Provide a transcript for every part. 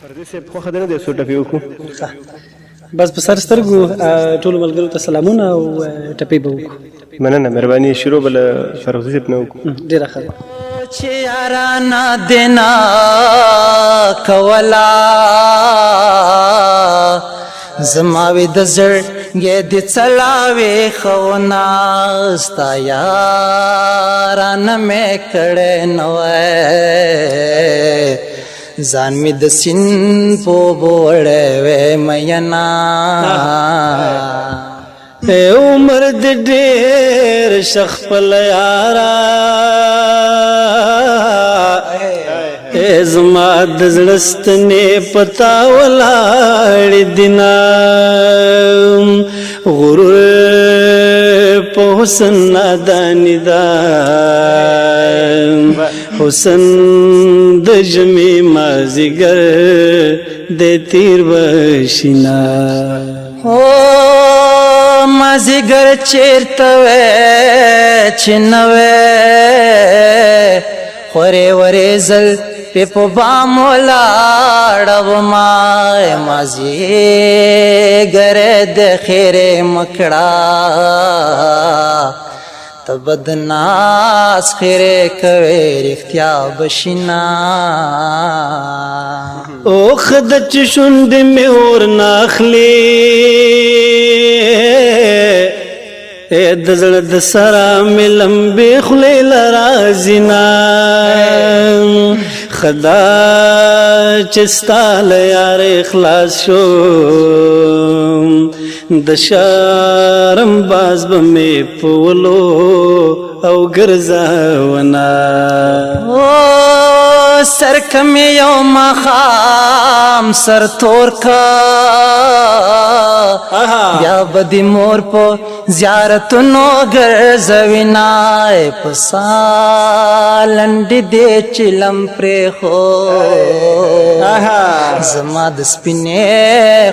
پردیس صاحب خوښه ده نه دی څو ټپې وکړو؟ بس په سر سترګو ټولو ملګرو ته سلامونه او ټپې به وکړو. مننه مهرباني. شروع به له فروغزي صاحب نه وکړو. ډېره ښه ده. چې یارانه دینا کولا زماوی د زړګې د چلاوې خونه ستا یارانه مې کړې نه وای ځان مې د سیند په اوبو وړی وی مینا عمر دې ډېر شه خپل یاره زما د زړه ستنې په تا ولاړې دینه غرور په حسن ناداني ده حسن د ژمي مازدیګر د تیر بشینا مازدیګر چیرته وې چې نه وې خورې ورې زل پې په بام ولاړوما مازدیګر د خیرې مکړه ته بدناس خیرې کوې رښتیا بشینا اوښ د چې شونډې مې ورنه اخلي د زړه د سره مې لمبې خولې له راځي نه ښه ده چې ستا له یارې خلاص شوم د شرم باز به مې په ولو او ګرځونه سر کم یو ماښام سر تور کا بیا به د مور په زیارتونو ګرځوینا په سالنډې دې چلم پرېښود زما د سپینې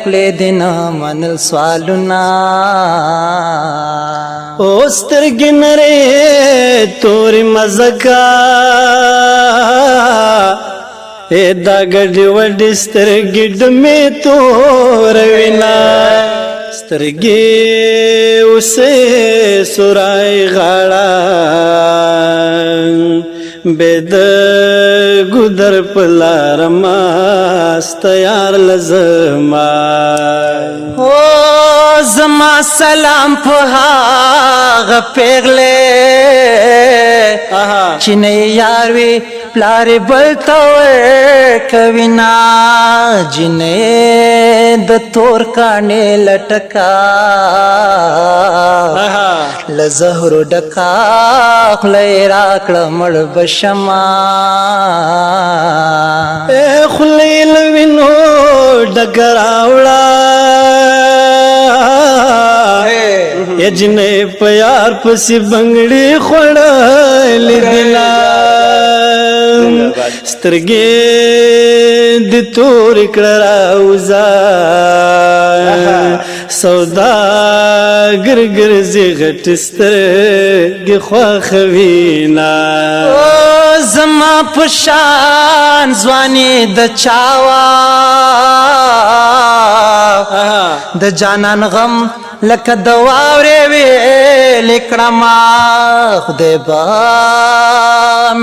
خولې دې نه منل سوالونه اوس سترګې نرې تورې مزکه دا ګډې وډې سترګې ډمې توروینا سترګې اوسې سورای غاړه بې د ګودر په لاره مست یار له زما زما سلام په هغه پیغلې چې نه یار وي پلارې بل ته ورکوینا جنې د تور کاڼې لټکا له زهرو ډکا خوله یې راکړه مړ به شمه خوله یې له وینو ډکه راوړه جنې په یار پسې بنګړې خوړلې دینه سترګې د تورې کړه راوځه سوداګر ګرځي غټې سترګې خواښوینه زما په شان ځواني د چا وه د جانان غم لکه د واورې ویلې کړمه خدای به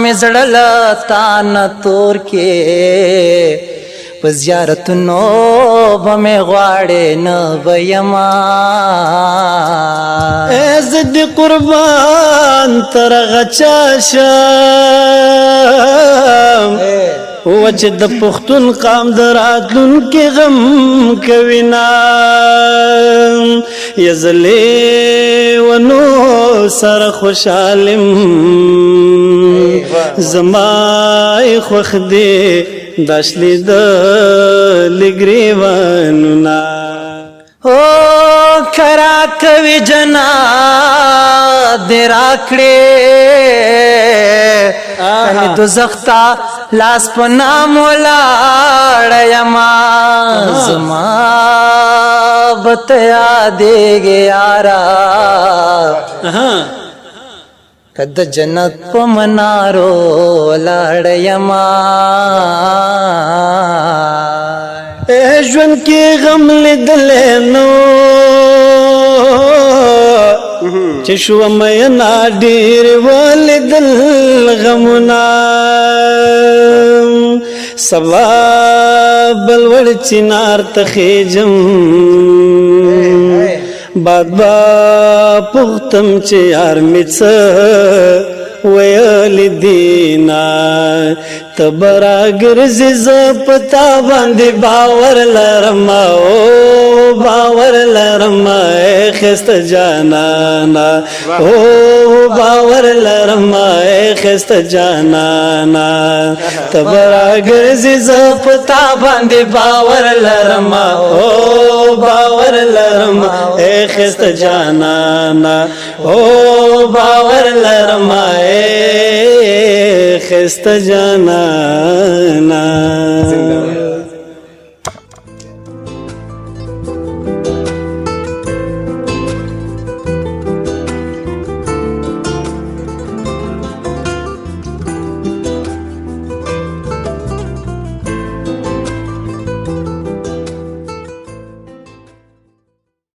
مې زړه له تا نه تور کې په زیارتونو به مې غواړې نه به یمه زه دې قربان تر هغه چا شم و چې د پښتون قام د راتلونکي غم کوینه یا زه لیونو سره خوشحالم زما یې خوښ دی دا شلیدلې ګریوانونه کرا کوي جنات دې راکړې کنې دوزخ ته لاس په نام ولاړه یمه زما به ته یادېږې یاره که د جنت په منارو ولاړه یمه ژوند کې غم لیدلی نو چې شو مینا ډېر ولیدل غمونه سبا بل وړ چنار ته خېجم باد با پختم چې یار مې څه ویل دینا تبرا ګرځې زه پتا باندې باور لرم او باور لرم خسته جانانا او باور لرم خسته جانانا تبرا ګرځې زه پتا باندې باور لرم او باور لرم خسته جانانا او باور لرم خسته جانانا